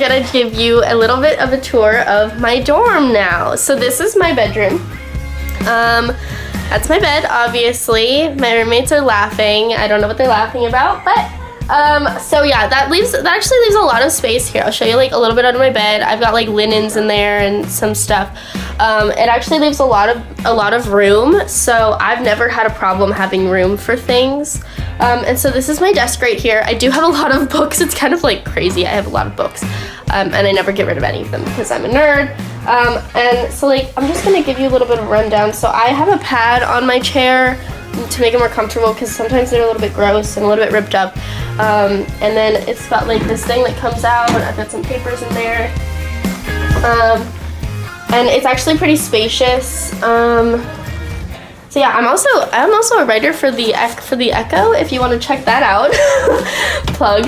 gonna give you a little bit of a tour of my dorm now. So this is my bedroom. That's my bed, obviously. My roommates are laughing. I don't know what they're laughing about, but so yeah, that actually leaves a lot of space here. I'll show you like a little bit under my bed. I've got like linens in there and some stuff. It actually leaves a lot of room, so I've never had a problem having room for things. And so this is my desk right here. I do have a lot of books. It's kind of like crazy. I have a lot of books, and I never get rid of any of them because I'm a nerd. And so like I'm just gonna give you a little bit of a rundown. So I have a pad on my chair to make it more comfortable because sometimes they're a little bit gross and a little bit ripped up. And then it's got like this thing that comes out. I've got some papers in there. And it's actually pretty spacious. So yeah, I'm also a writer for the Echo if you want to check that out. Plug.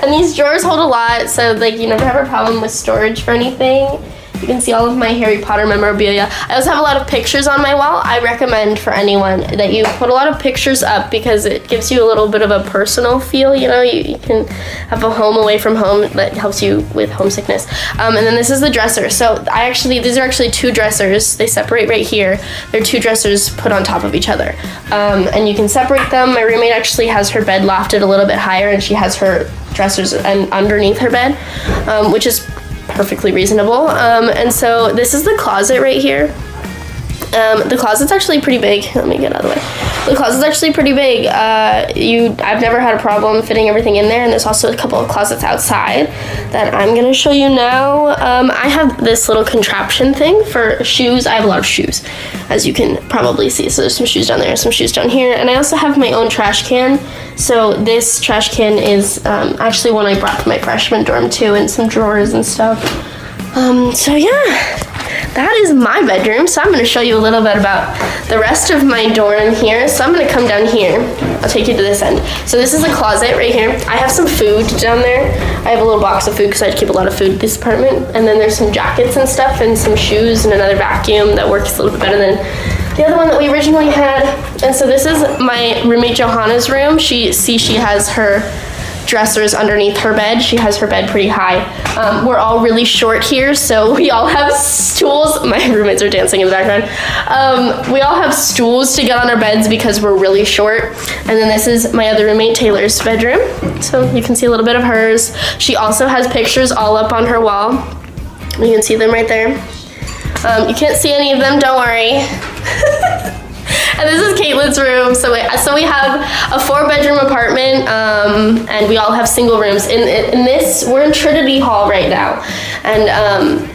And these drawers hold a lot, so like you never have a problem with storage for anything. You can see all of my Harry Potter memorabilia. I also have a lot of pictures on my wall. I recommend for anyone that you put a lot of pictures up because it gives you a little bit of a personal feel, you know, you can have a home away from home that helps you with homesickness. And then this is the dresser. So these are actually two dressers. They separate right here. They're two dressers put on top of each other. And you can separate them. My roommate actually has her bed lofted a little bit higher and she has her dressers underneath her bed, which is perfectly reasonable. And so this is the closet right here. The closet's actually pretty big. Let me get out of the way. The closet's actually pretty big. I've never had a problem fitting everything in there, and there's also a couple of closets outside that I'm gonna show you now. I have this little contraption thing for shoes. I have a lot of shoes, as you can probably see. So there's some shoes down there, some shoes down here, and I also have my own trash can. So this trash can is actually one I brought from my freshman dorm too, and some drawers and stuff. So yeah. That is my bedroom, so I'm going to show you a little bit about the rest of my dorm here. So I'm going to come down here. I'll take you to this end. So this is a closet right here. I have some food down there. I have a little box of food because I keep a lot of food in this apartment. And then there's some jackets and stuff and some shoes and another vacuum that works a little bit better than the other one that we originally had. And so this is my roommate Johanna's room. She has her dressers underneath her bed. She has her bed pretty high. We're all really short here, so we all have stools. My roommates are dancing in the background. We all have stools to get on our beds because we're really short. And then this is my other roommate Taylor's bedroom. So you can see a little bit of hers. She also has pictures all up on her wall. You can see them right there. You can't see any of them, don't worry. And this is Caitlin's room. So we have a 4-bedroom apartment, and we all have single rooms. In this, we're in Trinity Hall right now, and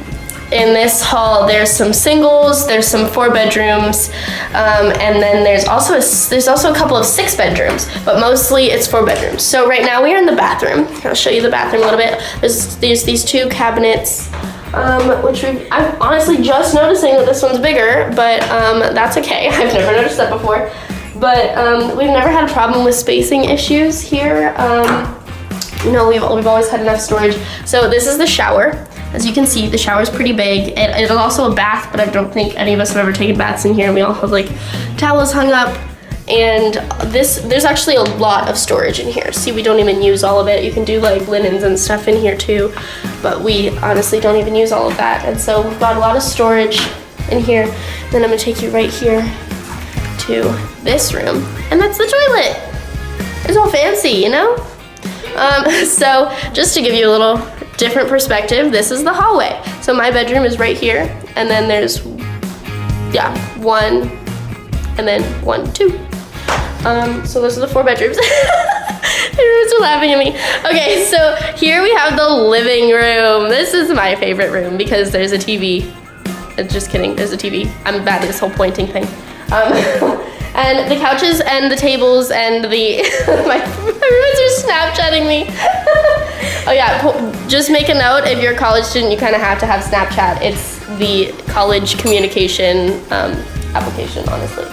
in this hall, there's some singles, there's some 4 bedrooms, and then there's also a couple of 6 bedrooms, but mostly it's 4 bedrooms. So right now we are in the bathroom. I'll show you the bathroom a little bit. There's these 2 cabinets. Which I'm honestly just noticing that this one's bigger, but that's okay. I've never noticed that before. But we've never had a problem with spacing issues here. We've always had enough storage. So this is the shower. As you can see, the shower's pretty big. It's also a bath, but I don't think any of us have ever taken baths in here. We all have like towels hung up. And there's actually a lot of storage in here. See, we don't even use all of it. You can do like linens and stuff in here too, but we honestly don't even use all of that. And so we've got a lot of storage in here. Then I'm gonna take you right here to this room, and that's the toilet. It's all fancy, you know? So just to give you a little different perspective, this is the hallway. So my bedroom is right here, and then there's, 1, and then 1, 2. So those are the 4 bedrooms. My roommates are laughing at me. Okay, so here we have the living room. This is my favorite room because there's a TV. Just kidding, there's a TV. I'm bad at this whole pointing thing. And the couches and the tables and the, my roommates are Snapchatting me. Oh yeah, just make a note, if you're a college student, you kind of have to have Snapchat. It's the college communication application, honestly.